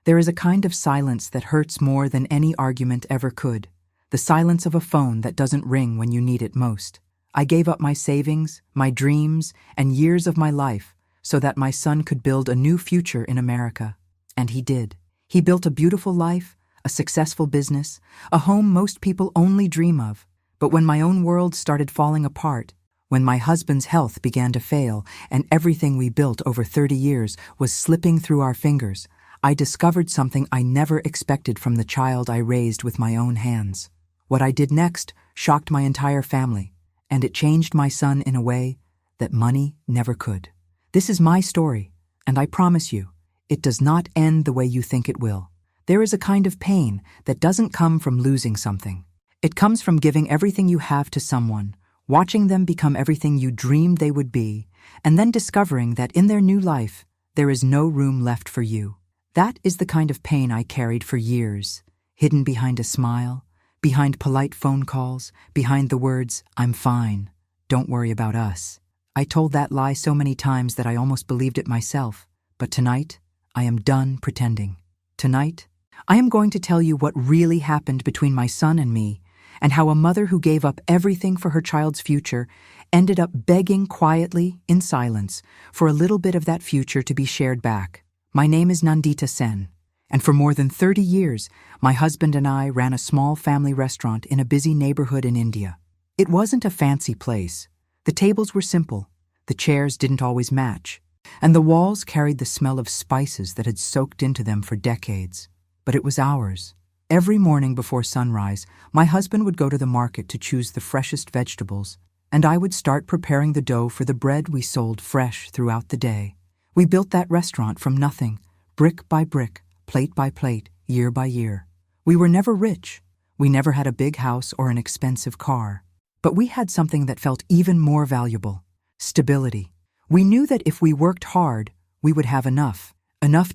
There is a kind of silence that hurts more than any argument ever could. The silence of a phone that doesn't ring when you need it most. I gave up my savings, my dreams, and years of my life so that my son could build a new future in America. And he did. He built a beautiful life, a successful business, a home most people only dream of. But when my own world started falling apart, when my husband's health began to fail and everything we built over 30 years was slipping through our fingers, I discovered something I never expected from the child I raised with my own hands. What I did next shocked my entire family, and it changed my son in a way that money never could. This is my story, and I promise you, it does not end the way you think it will. There is a kind of pain that doesn't come from losing something. It comes from giving everything you have to someone, watching them become everything you dreamed they would be, and then discovering that in their new life, there is no room left for you. That is the kind of pain I carried for years, hidden behind a smile, behind polite phone calls, behind the words, "I'm fine, don't worry about us." I told that lie so many times that I almost believed it myself. But tonight, I am done pretending. Tonight, I am going to tell you what really happened between my son and me, and how a mother who gave up everything for her child's future ended up begging quietly, in silence, for a little bit of that future to be shared back. My name is Nandita Sen. And for more than 30 years, my husband and I ran a small family restaurant in a busy neighborhood in India. It wasn't a fancy place. The tables were simple, the chairs didn't always match, and the walls carried the smell of spices that had soaked into them for decades. But it was ours. Every morning before sunrise, my husband would go to the market to choose the freshest vegetables, and I would start preparing the dough for the bread we sold fresh throughout the day. We built that restaurant from nothing, brick by brick, plate by plate, year by year. We were never rich. We never had a big house or an expensive car. But we had something that felt even more valuable: stability. We knew that if we worked hard, we would have enough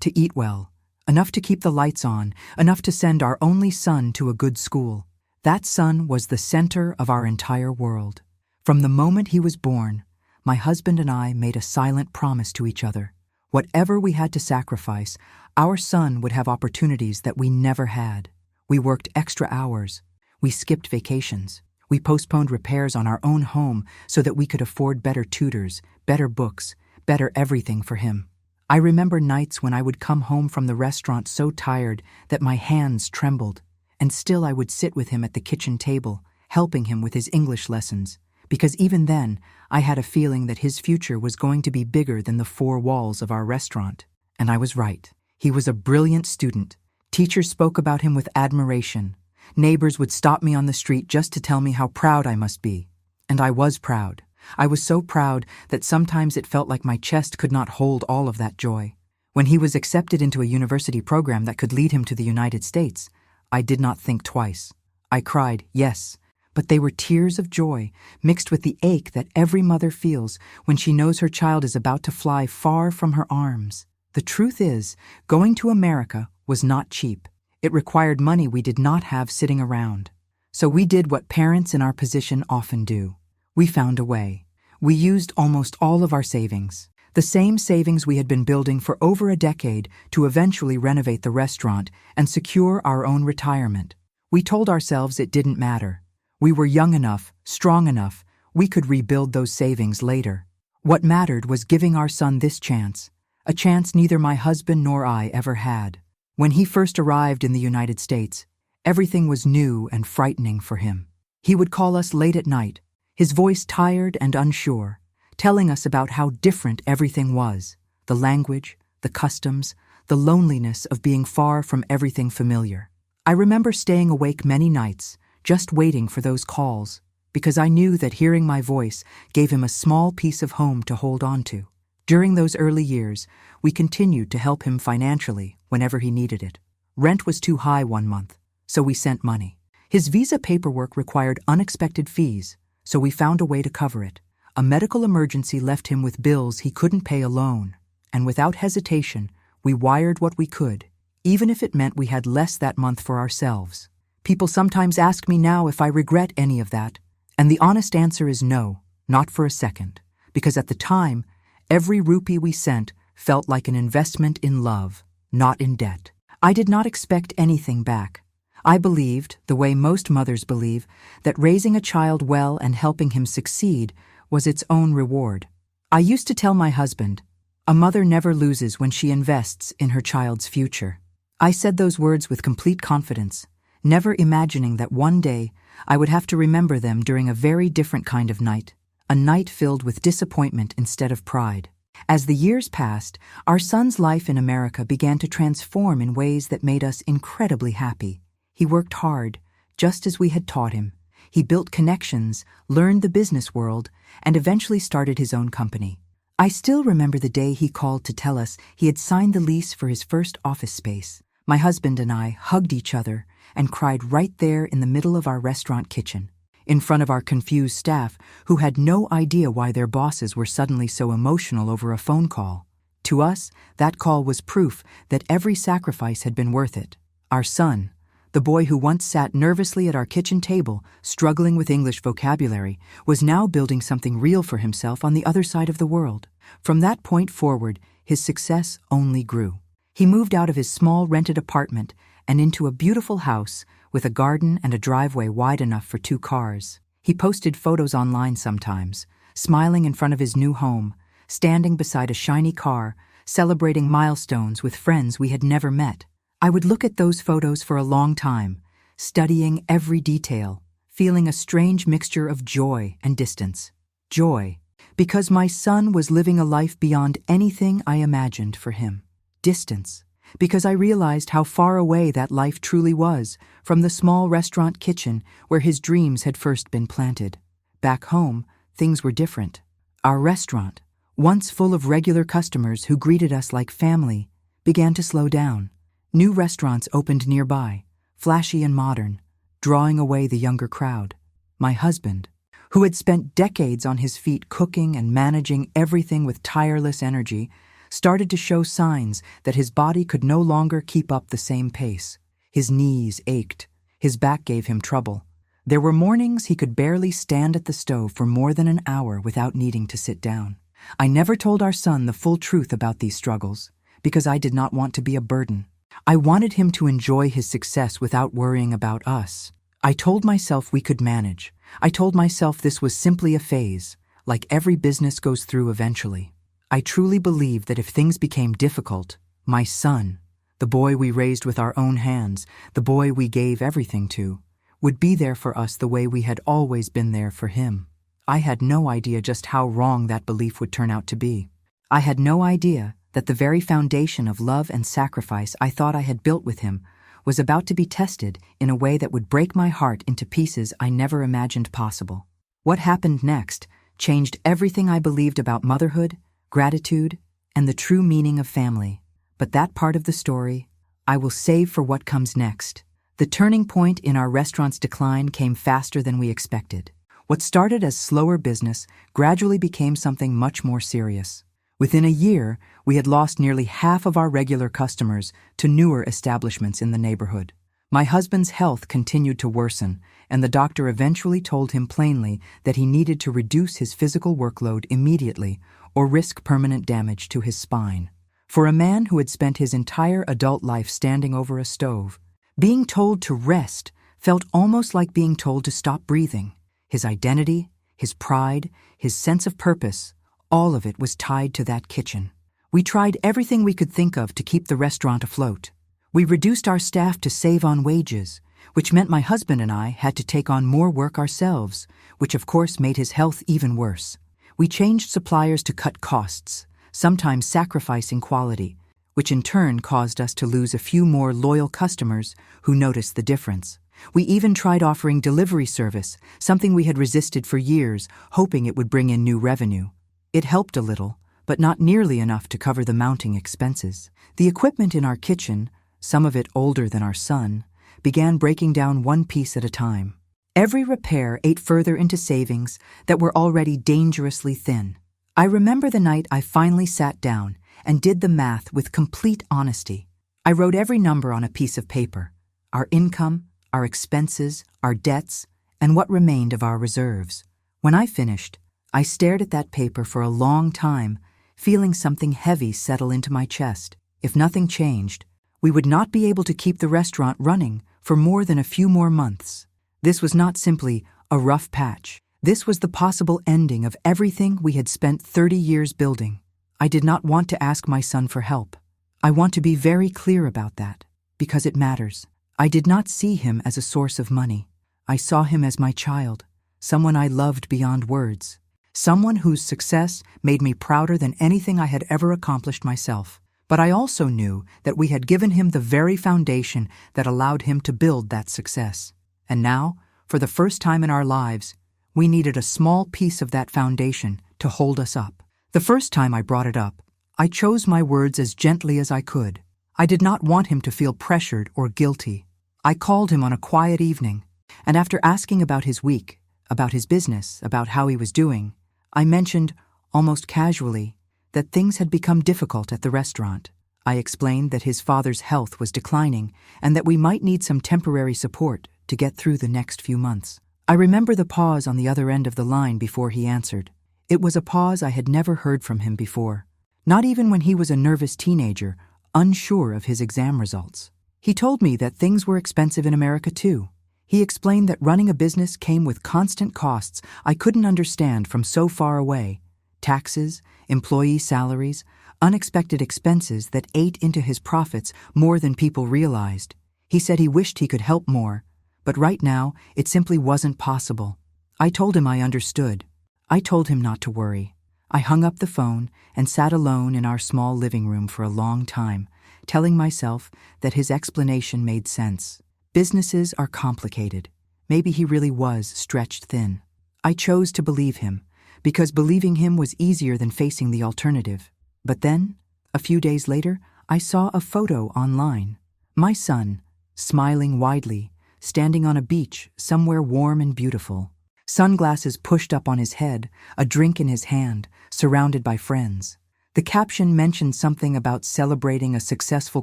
to eat well, enough to keep the lights on, enough to send our only son to a good school. That son was the center of our entire world. From the moment he was born, my husband and I made a silent promise to each other. Whatever we had to sacrifice, our son would have opportunities that we never had. We worked extra hours. We skipped vacations. We postponed repairs on our own home so that we could afford better tutors, better books, better everything for him. I remember nights when I would come home from the restaurant so tired that my hands trembled, and still I would sit with him at the kitchen table, helping him with his English lessons, because even then, I had a feeling that his future was going to be bigger than the four walls of our restaurant. And I was right. He was a brilliant student. Teachers spoke about him with admiration. Neighbors would stop me on the street just to tell me how proud I must be. And I was proud. I was so proud that sometimes it felt like my chest could not hold all of that joy. When he was accepted into a university program that could lead him to the United States, I did not think twice. I cried, yes, but they were tears of joy mixed with the ache that every mother feels when she knows her child is about to fly far from her arms. The truth is, going to America was not cheap. It required money we did not have sitting around. So we did what parents in our position often do. We found a way. We used almost all of our savings, the same savings we had been building for over a decade, to eventually renovate the restaurant and secure our own retirement. We told ourselves it didn't matter. We were young enough, strong enough, we could rebuild those savings later. What mattered was giving our son this chance, a chance neither my husband nor I ever had. When he first arrived in the United States, everything was new and frightening for him. He would call us late at night, his voice tired and unsure, telling us about how different everything was: the language, the customs, the loneliness of being far from everything familiar. I remember staying awake many nights, just waiting for those calls, because I knew that hearing my voice gave him a small piece of home to hold on to. During those early years, we continued to help him financially whenever he needed it. Rent was too high one month, so we sent money. His visa paperwork required unexpected fees, so we found a way to cover it. A medical emergency left him with bills he couldn't pay alone, and without hesitation, we wired what we could, even if it meant we had less that month for ourselves. People sometimes ask me now if I regret any of that, and the honest answer is no, not for a second, because at the time, every rupee we sent felt like an investment in love, not in debt. I did not expect anything back. I believed, the way most mothers believe, that raising a child well and helping him succeed was its own reward. I used to tell my husband, "A mother never loses when she invests in her child's future." I said those words with complete confidence, never imagining that one day I would have to remember them during a very different kind of night, a night filled with disappointment instead of pride. As the years passed, our son's life in America began to transform in ways that made us incredibly happy. He worked hard, just as we had taught him. He built connections, learned the business world, and eventually started his own company. I still remember the day he called to tell us he had signed the lease for his first office space. My husband and I hugged each other and cried right there in the middle of our restaurant kitchen, in front of our confused staff who had no idea why their bosses were suddenly so emotional over a phone call. To us, that call was proof that every sacrifice had been worth it. Our son, the boy who once sat nervously at our kitchen table, struggling with English vocabulary, was now building something real for himself on the other side of the world. From that point forward, his success only grew. He moved out of his small rented apartment and into a beautiful house with a garden and a driveway wide enough for 2 cars. He posted photos online sometimes, smiling in front of his new home, standing beside a shiny car, celebrating milestones with friends we had never met. I would look at those photos for a long time, studying every detail, feeling a strange mixture of joy and distance. Joy, because my son was living a life beyond anything I imagined for him. Distance, because I realized how far away that life truly was from the small restaurant kitchen where his dreams had first been planted. Back home, things were different. Our restaurant, once full of regular customers who greeted us like family, began to slow down. New restaurants opened nearby, flashy and modern, drawing away the younger crowd. My husband, who had spent decades on his feet cooking and managing everything with tireless energy, started to show signs that his body could no longer keep up the same pace. His knees ached. His back gave him trouble. There were mornings he could barely stand at the stove for more than an hour without needing to sit down. I never told our son the full truth about these struggles, because I did not want to be a burden. I wanted him to enjoy his success without worrying about us. I told myself we could manage. I told myself this was simply a phase, like every business goes through eventually. I truly believed that if things became difficult, my son, the boy we raised with our own hands, the boy we gave everything to, would be there for us the way we had always been there for him. I had no idea just how wrong that belief would turn out to be. I had no idea that the very foundation of love and sacrifice I thought I had built with him was about to be tested in a way that would break my heart into pieces I never imagined possible. What happened next changed everything I believed about motherhood, gratitude, and the true meaning of family. But that part of the story I will save for what comes next. The turning point in our restaurant's decline came faster than we expected. What started as slower business gradually became something much more serious. Within a year, we had lost nearly half of our regular customers to newer establishments in the neighborhood. My husband's health continued to worsen, and the doctor eventually told him plainly that he needed to reduce his physical workload immediately or risk permanent damage to his spine. For a man who had spent his entire adult life standing over a stove, being told to rest felt almost like being told to stop breathing. His identity, his pride, his sense of purpose, all of it was tied to that kitchen. We tried everything we could think of to keep the restaurant afloat. We reduced our staff to save on wages, which meant my husband and I had to take on more work ourselves, which of course made his health even worse. We changed suppliers to cut costs, sometimes sacrificing quality, which in turn caused us to lose a few more loyal customers who noticed the difference. We even tried offering delivery service, something we had resisted for years, hoping it would bring in new revenue. It helped a little, but not nearly enough to cover the mounting expenses. The equipment in our kitchen, some of it older than our son, began breaking down one piece at a time. Every repair ate further into savings that were already dangerously thin. I remember the night I finally sat down and did the math with complete honesty. I wrote every number on a piece of paper: our income, our expenses, our debts, and what remained of our reserves. When I finished, I stared at that paper for a long time, feeling something heavy settle into my chest. If nothing changed, We would not be able to keep the restaurant running for more than a few more months. This was not simply a rough patch. This was the possible ending of everything we had spent 30 years building. I did not want to ask my son for help. I want to be very clear about that, because it matters. I did not see him as a source of money. I saw him as my child, someone I loved beyond words, someone whose success made me prouder than anything I had ever accomplished myself. But I also knew that we had given him the very foundation that allowed him to build that success. And now, for the first time in our lives, we needed a small piece of that foundation to hold us up. The first time I brought it up, I chose my words as gently as I could. I did not want him to feel pressured or guilty. I called him on a quiet evening, and after asking about his week, about his business, about how he was doing, I mentioned, almost casually, that things had become difficult at the restaurant. I explained that his father's health was declining and that we might need some temporary support to get through the next few months. I remember the pause on the other end of the line before he answered. It was a pause I had never heard from him before, not even when he was a nervous teenager, unsure of his exam results. He told me that things were expensive in America too. He explained that running a business came with constant costs I couldn't understand from so far away. Taxes, employee salaries, unexpected expenses that ate into his profits more than people realized. He said he wished he could help more, but right now it simply wasn't possible. I told him I understood. I told him not to worry. I hung up the phone and sat alone in our small living room for a long time, telling myself that his explanation made sense. Businesses are complicated. Maybe he really was stretched thin. I chose to believe him, because believing him was easier than facing the alternative. But then, a few days later, I saw a photo online. My son, smiling widely, standing on a beach somewhere warm and beautiful. Sunglasses pushed up on his head, a drink in his hand, surrounded by friends. The caption mentioned something about celebrating a successful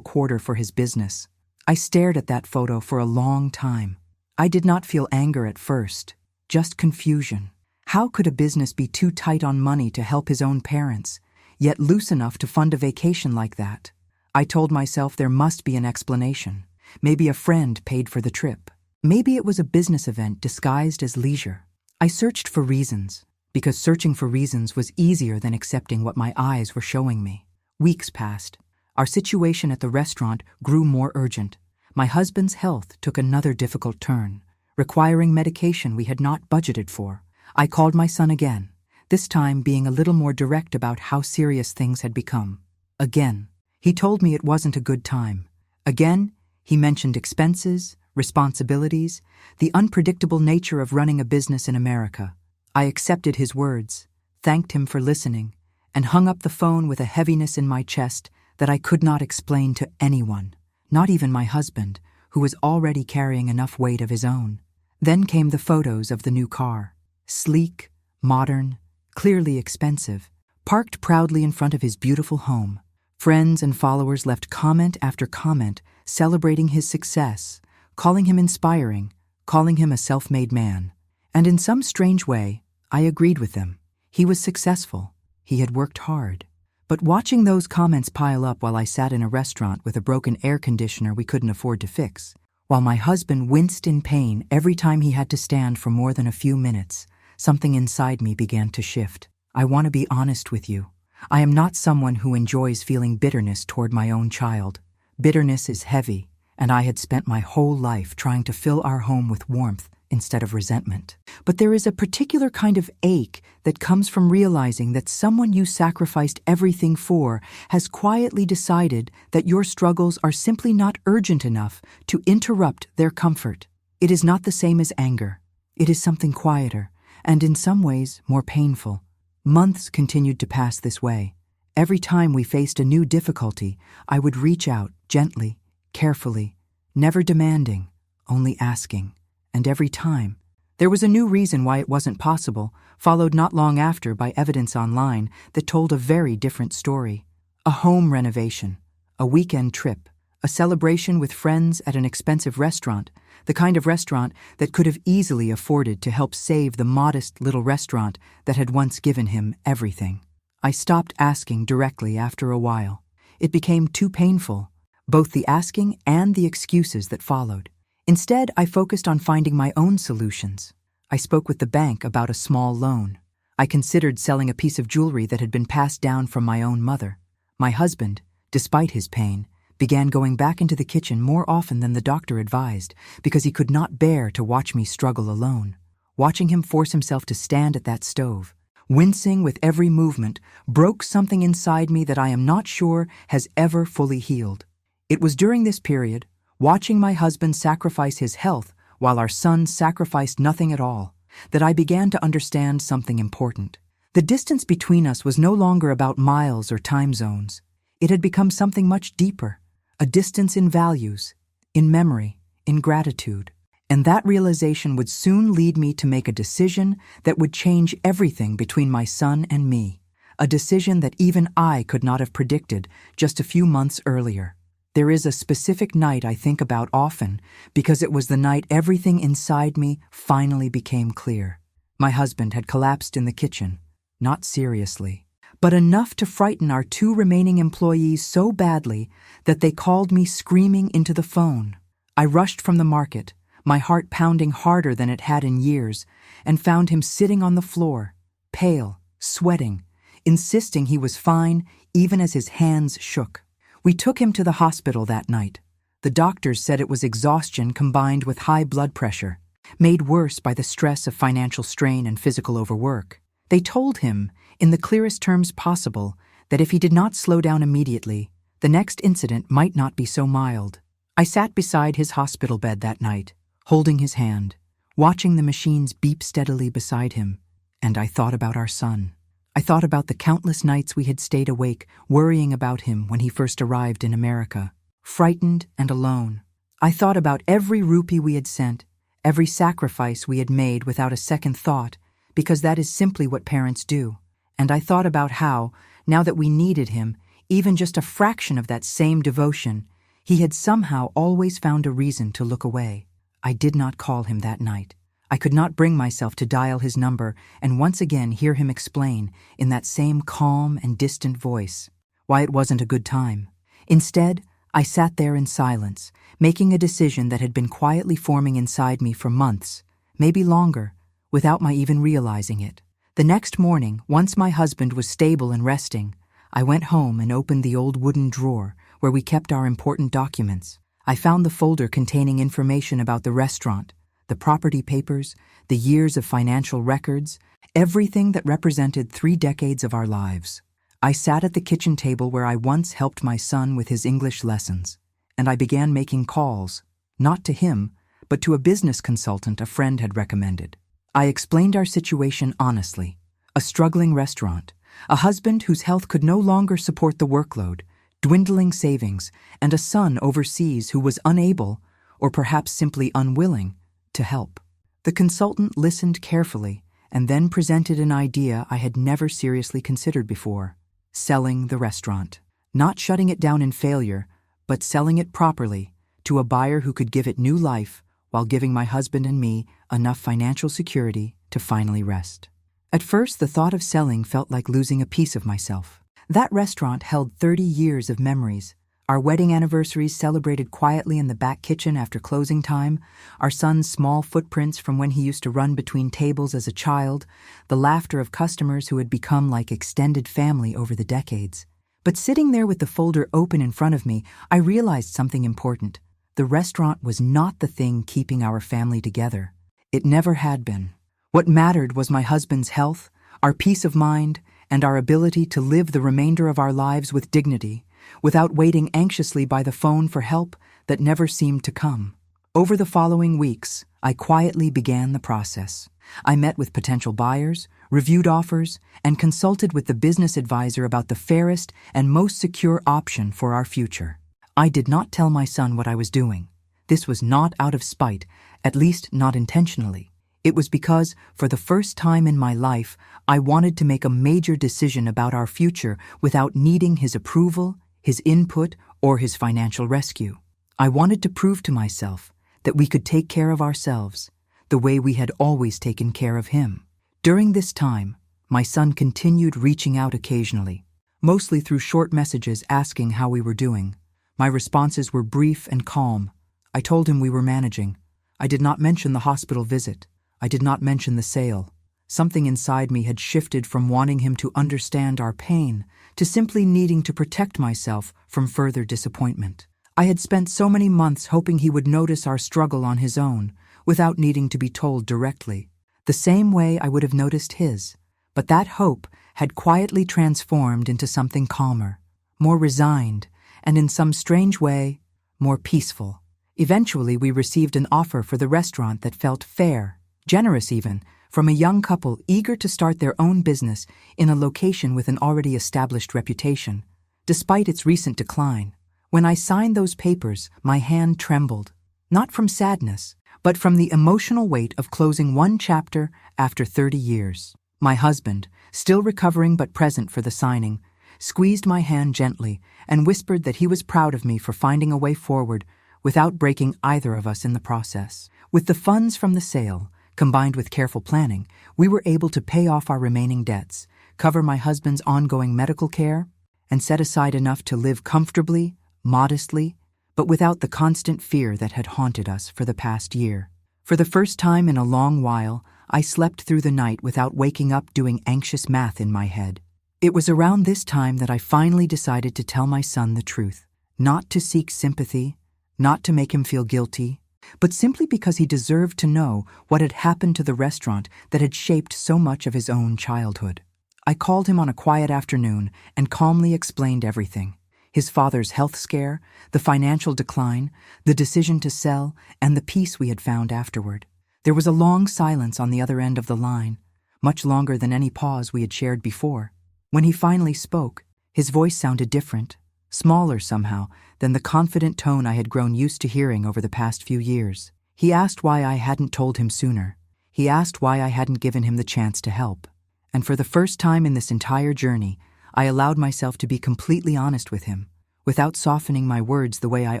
quarter for his business. I stared at that photo for a long time. I did not feel anger at first, just confusion. How could a business be too tight on money to help his own parents, yet loose enough to fund a vacation like that? I told myself there must be an explanation. Maybe a friend paid for the trip. Maybe it was a business event disguised as leisure. I searched for reasons, because searching for reasons was easier than accepting what my eyes were showing me. Weeks passed. Our situation at the restaurant grew more urgent. My husband's health took another difficult turn, requiring medication we had not budgeted for. I called my son again, this time being a little more direct about how serious things had become. Again, he told me it wasn't a good time. Again, he mentioned expenses, responsibilities, the unpredictable nature of running a business in America. I accepted his words, thanked him for listening, and hung up the phone with a heaviness in my chest that I could not explain to anyone, not even my husband, who was already carrying enough weight of his own. Then came the photos of the new car. Sleek, modern, clearly expensive, parked proudly in front of his beautiful home. Friends and followers left comment after comment celebrating his success, calling him inspiring, calling him a self-made man. And in some strange way, I agreed with them. He was successful. He had worked hard. But watching those comments pile up while I sat in a restaurant with a broken air conditioner we couldn't afford to fix, while my husband winced in pain every time he had to stand for more than a few minutes, something inside me began to shift. I want to be honest with you. I am not someone who enjoys feeling bitterness toward my own child. Bitterness is heavy, and I had spent my whole life trying to fill our home with warmth instead of resentment. But there is a particular kind of ache that comes from realizing that someone you sacrificed everything for has quietly decided that your struggles are simply not urgent enough to interrupt their comfort. It is not the same as anger. It is something quieter, and in some ways more painful. Months continued to pass this way. Every time we faced a new difficulty, I would reach out gently, carefully, never demanding, only asking. And every time, there was a new reason why it wasn't possible, followed not long after by evidence online that told a very different story. A home renovation, a weekend trip, a celebration with friends at an expensive restaurant, the kind of restaurant that could have easily afforded to help save the modest little restaurant that had once given him everything. I stopped asking directly after a while. It became too painful. both the asking and the excuses that followed. Instead, I focused on finding my own solutions. I spoke with the bank about a small loan. I considered selling a piece of jewelry that had been passed down from my own mother. My husband, despite his pain, began going back into the kitchen more often than the doctor advised because he could not bear to watch me struggle alone. Watching him force himself to stand at that stove, wincing with every movement, broke something inside me that I am not sure has ever fully healed. It was during this period, watching my husband sacrifice his health while our son sacrificed nothing at all, that I began to understand something important. The distance between us was no longer about miles or time zones. It had become something much deeper, a distance in values, in memory, in gratitude. And that realization would soon lead me to make a decision that would change everything between my son and me, a decision that even I could not have predicted just a few months earlier. There is a specific night I think about often because it was the night everything inside me finally became clear. My husband had collapsed in the kitchen, not seriously, but enough to frighten our 2 remaining employees so badly that they called me screaming into the phone. I rushed from the market, my heart pounding harder than it had in years, and found him sitting on the floor, pale, sweating, insisting he was fine even as his hands shook. We took him to the hospital that night. The doctors said it was exhaustion combined with high blood pressure, made worse by the stress of financial strain and physical overwork. They told him, in the clearest terms possible, that if he did not slow down immediately, the next incident might not be so mild. I sat beside his hospital bed that night, holding his hand, watching the machines beep steadily beside him, and I thought about our son. I thought about the countless nights we had stayed awake, worrying about him when he first arrived in America, frightened and alone. I thought about every rupee we had sent, every sacrifice we had made without a second thought, because that is simply what parents do. And I thought about how, now that we needed him, even just a fraction of that same devotion, he had somehow always found a reason to look away. I did not call him that night. I could not bring myself to dial his number and once again hear him explain, in that same calm and distant voice, why it wasn't a good time. Instead, I sat there in silence, making a decision that had been quietly forming inside me for months, maybe longer, without my even realizing it. The next morning, once my husband was stable and resting, I went home and opened the old wooden drawer where we kept our important documents. I found the folder containing information about the restaurant, the property papers, the years of financial records, everything that represented 3 decades of our lives. I sat at the kitchen table where I once helped my son with his English lessons, and I began making calls, not to him, but to a business consultant a friend had recommended. I explained our situation honestly: a struggling restaurant, a husband whose health could no longer support the workload, dwindling savings, and a son overseas who was unable, or perhaps simply unwilling, to help. The consultant listened carefully and then presented an idea I had never seriously considered before: selling the restaurant. Not shutting it down in failure, but selling it properly to a buyer who could give it new life while giving my husband and me enough financial security to finally rest. At first, the thought of selling felt like losing a piece of myself. That restaurant held 30 years of memories. Our wedding anniversaries celebrated quietly in the back kitchen after closing time, our son's small footprints from when he used to run between tables as a child, the laughter of customers who had become like extended family over the decades. But sitting there with the folder open in front of me, I realized something important. The restaurant was not the thing keeping our family together. It never had been. What mattered was my husband's health, our peace of mind, and our ability to live the remainder of our lives with dignity, without waiting anxiously by the phone for help that never seemed to come. Over the following weeks, I quietly began the process. I met with potential buyers, reviewed offers, and consulted with the business advisor about the fairest and most secure option for our future. I did not tell my son what I was doing. This was not out of spite, at least not intentionally. It was because, for the first time in my life, I wanted to make a major decision about our future without needing his approval, his input, or his financial rescue. I wanted to prove to myself that we could take care of ourselves the way we had always taken care of him. During this time, my son continued reaching out occasionally, mostly through short messages asking how we were doing. My responses were brief and calm. I told him we were managing. I did not mention the hospital visit. I did not mention the sale. Something inside me had shifted from wanting him to understand our pain to simply needing to protect myself from further disappointment. I had spent so many months hoping he would notice our struggle on his own, without needing to be told directly, the same way I would have noticed his. But that hope had quietly transformed into something calmer, more resigned, and in some strange way, more peaceful. Eventually, we received an offer for the restaurant that felt fair, generous even, from a young couple eager to start their own business in a location with an already established reputation. Despite its recent decline, when I signed those papers, my hand trembled, not from sadness, but from the emotional weight of closing one chapter after 30 years. My husband, still recovering but present for the signing, squeezed my hand gently and whispered that he was proud of me for finding a way forward without breaking either of us in the process. With the funds from the sale, combined with careful planning, we were able to pay off our remaining debts, cover my husband's ongoing medical care, and set aside enough to live comfortably, modestly, but without the constant fear that had haunted us for the past year. For the first time in a long while, I slept through the night without waking up doing anxious math in my head. It was around this time that I finally decided to tell my son the truth, not to seek sympathy, not to make him feel guilty, but simply because he deserved to know what had happened to the restaurant that had shaped so much of his own childhood. I called him on a quiet afternoon and calmly explained everything. His father's health scare, the financial decline, the decision to sell, and the peace we had found afterward. There was a long silence on the other end of the line, much longer than any pause we had shared before. When he finally spoke, his voice sounded different, smaller somehow than the confident tone I had grown used to hearing over the past few years. He asked why I hadn't told him sooner. He asked why I hadn't given him the chance to help. And for the first time in this entire journey, I allowed myself to be completely honest with him, without softening my words the way I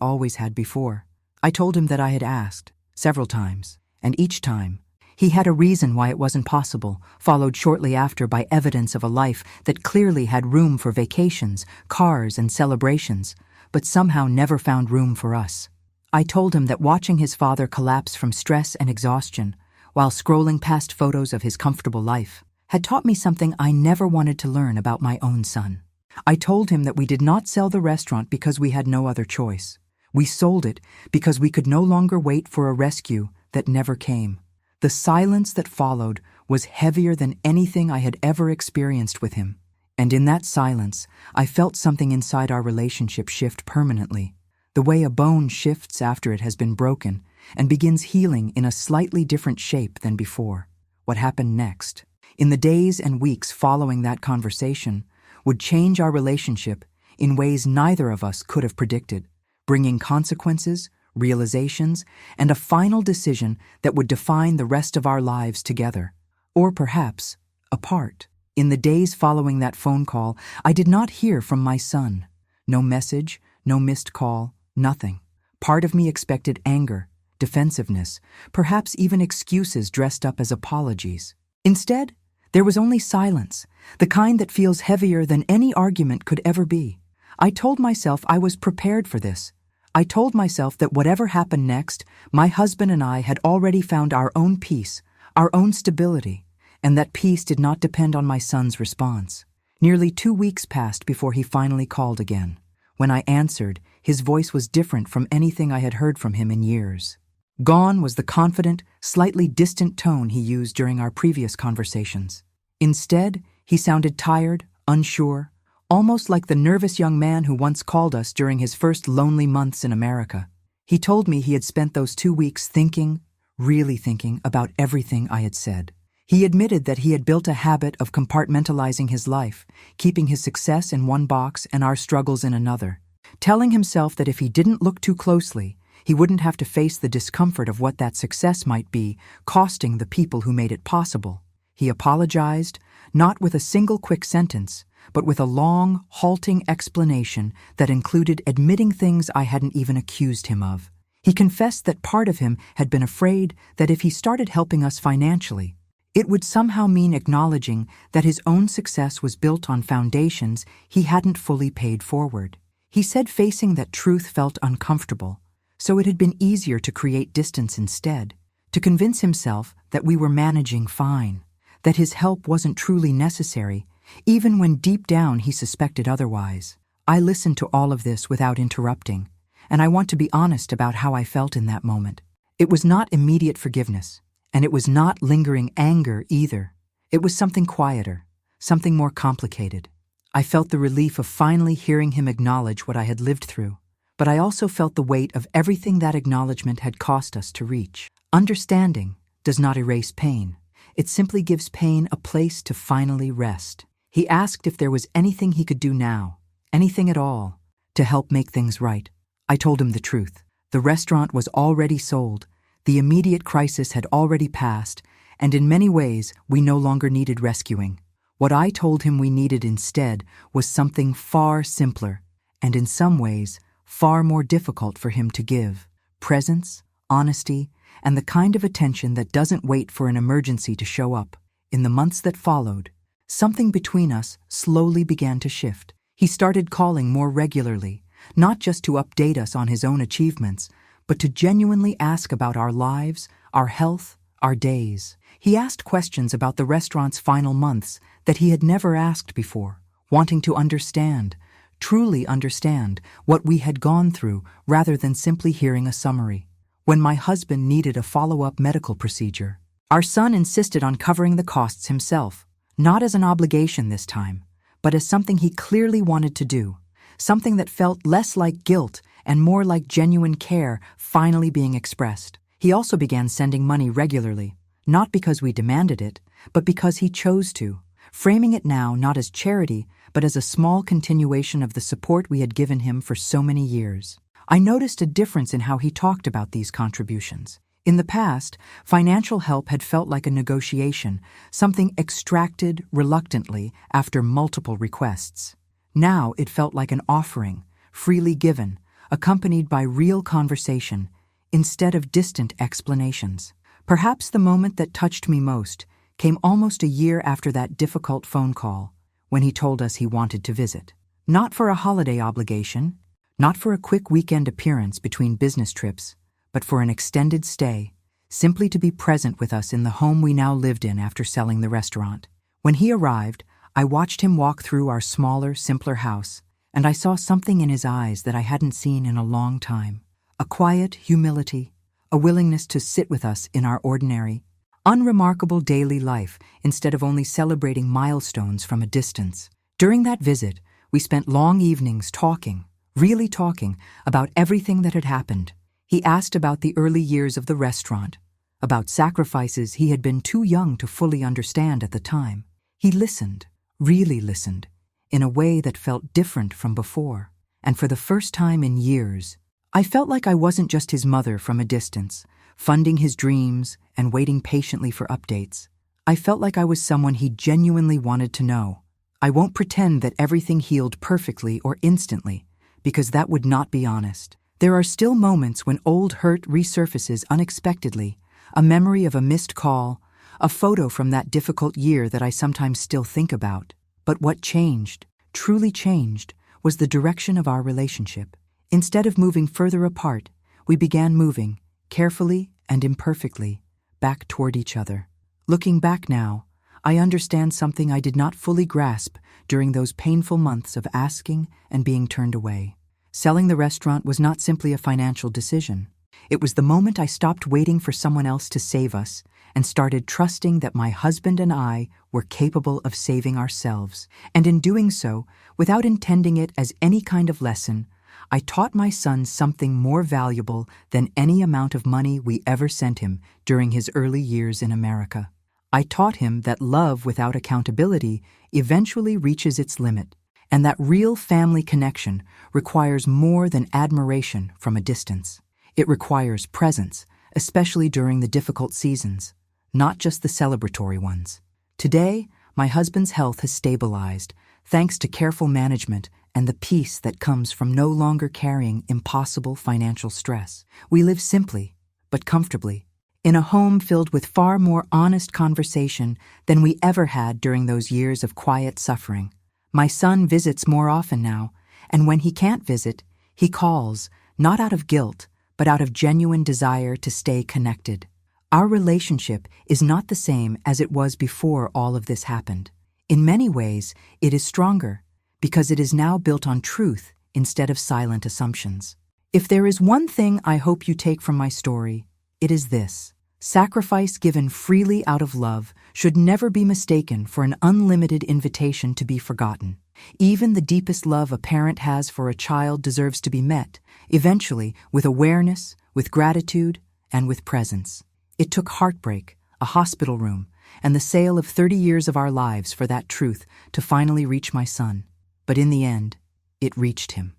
always had before. I told him that I had asked, several times, and each time, he had a reason why it wasn't possible, followed shortly after by evidence of a life that clearly had room for vacations, cars, and celebrations, but somehow never found room for us. I told him that watching his father collapse from stress and exhaustion, while scrolling past photos of his comfortable life, had taught me something I never wanted to learn about my own son. I told him that we did not sell the restaurant because we had no other choice. We sold it because we could no longer wait for a rescue that never came. The silence that followed was heavier than anything I had ever experienced with him. And in that silence, I felt something inside our relationship shift permanently, the way a bone shifts after it has been broken and begins healing in a slightly different shape than before. What happened next, in the days and weeks following that conversation, would change our relationship in ways neither of us could have predicted, bringing consequences, realizations, and a final decision that would define the rest of our lives together, or perhaps apart. In the days following that phone call, I did not hear from my son. No message, no missed call, nothing. Part of me expected anger, defensiveness, perhaps even excuses dressed up as apologies. Instead, there was only silence, the kind that feels heavier than any argument could ever be. I told myself I was prepared for this. I told myself that whatever happened next, my husband and I had already found our own peace, our own stability, and that peace did not depend on my son's response. Nearly 2 weeks passed before he finally called again. When I answered, his voice was different from anything I had heard from him in years. Gone was the confident, slightly distant tone he used during our previous conversations. Instead, he sounded tired, unsure, almost like the nervous young man who once called us during his first lonely months in America. He told me he had spent those 2 weeks thinking, really thinking about everything I had said. He admitted that he had built a habit of compartmentalizing his life, keeping his success in one box and our struggles in another, telling himself that if he didn't look too closely, he wouldn't have to face the discomfort of what that success might be, costing the people who made it possible. He apologized, not with a single quick sentence, but with a long, halting explanation that included admitting things I hadn't even accused him of. He confessed that part of him had been afraid that if he started helping us financially, it would somehow mean acknowledging that his own success was built on foundations he hadn't fully paid forward. He said facing that truth felt uncomfortable, so it had been easier to create distance instead, to convince himself that we were managing fine, that his help wasn't truly necessary, even when deep down he suspected otherwise. I listened to all of this without interrupting, and I want to be honest about how I felt in that moment. It was not immediate forgiveness, and it was not lingering anger either. It was something quieter, something more complicated. I felt the relief of finally hearing him acknowledge what I had lived through, but I also felt the weight of everything that acknowledgement had cost us to reach. Understanding does not erase pain. It simply gives pain a place to finally rest. He asked if there was anything he could do now, anything at all, to help make things right. I told him the truth. The restaurant was already sold, the immediate crisis had already passed, and in many ways we no longer needed rescuing. What I told him we needed instead was something far simpler, and in some ways far more difficult for him to give: presence, honesty, and the kind of attention that doesn't wait for an emergency to show up. In the months that followed, something between us slowly began to shift. He started calling more regularly, not just to update us on his own achievements, but to genuinely ask about our lives, our health, our days. He asked questions about the restaurant's final months that he had never asked before, wanting to understand, truly understand, what we had gone through rather than simply hearing a summary. When my husband needed a follow-up medical procedure, our son insisted on covering the costs himself, not as an obligation this time, but as something he clearly wanted to do, something that felt less like guilt and more like genuine care finally being expressed. He also began sending money regularly, not because we demanded it, but because he chose to, framing it now not as charity, but as a small continuation of the support we had given him for so many years. I noticed a difference in how he talked about these contributions. In the past, financial help had felt like a negotiation, something extracted reluctantly after multiple requests. Now it felt like an offering, freely given, accompanied by real conversation, instead of distant explanations. Perhaps the moment that touched me most came almost a year after that difficult phone call, when he told us he wanted to visit. Not for a holiday obligation, not for a quick weekend appearance between business trips, but for an extended stay, simply to be present with us in the home we now lived in after selling the restaurant. When he arrived, I watched him walk through our smaller, simpler house, and I saw something in his eyes that I hadn't seen in a long time. A quiet humility, a willingness to sit with us in our ordinary, unremarkable daily life instead of only celebrating milestones from a distance. During that visit, we spent long evenings talking, really talking, about everything that had happened. He asked about the early years of the restaurant, about sacrifices he had been too young to fully understand at the time. He listened, really listened, in a way that felt different from before. And for the first time in years, I felt like I wasn't just his mother from a distance, funding his dreams and waiting patiently for updates. I felt like I was someone he genuinely wanted to know. I won't pretend that everything healed perfectly or instantly, because that would not be honest. There are still moments when old hurt resurfaces unexpectedly, a memory of a missed call, a photo from that difficult year that I sometimes still think about. But what changed, truly changed, was the direction of our relationship. Instead of moving further apart, we began moving, carefully and imperfectly, back toward each other. Looking back now, I understand something I did not fully grasp during those painful months of asking and being turned away. Selling the restaurant was not simply a financial decision. It was the moment I stopped waiting for someone else to save us and started trusting that my husband and I were capable of saving ourselves. And in doing so, without intending it as any kind of lesson, I taught my son something more valuable than any amount of money we ever sent him during his early years in America. I taught him that love without accountability eventually reaches its limit, and that real family connection requires more than admiration from a distance. It requires presence, especially during the difficult seasons, not just the celebratory ones. Today, my husband's health has stabilized, thanks to careful management and the peace that comes from no longer carrying impossible financial stress. We live simply, but comfortably, in a home filled with far more honest conversation than we ever had during those years of quiet suffering. My son visits more often now, And when he can't visit, he calls, not out of guilt, but out of genuine desire to stay connected. Our relationship is not the same as it was before all of this happened. In many ways, it is stronger, because it is now built on truth instead of silent assumptions. If there is one thing I hope you take from my story, it is this. Sacrifice given freely out of love should never be mistaken for an unlimited invitation to be forgotten. Even the deepest love a parent has for a child deserves to be met, eventually with awareness, with gratitude, and with presence. It took heartbreak, a hospital room, and the sale of 30 years of our lives for that truth to finally reach my son. But in the end, it reached him.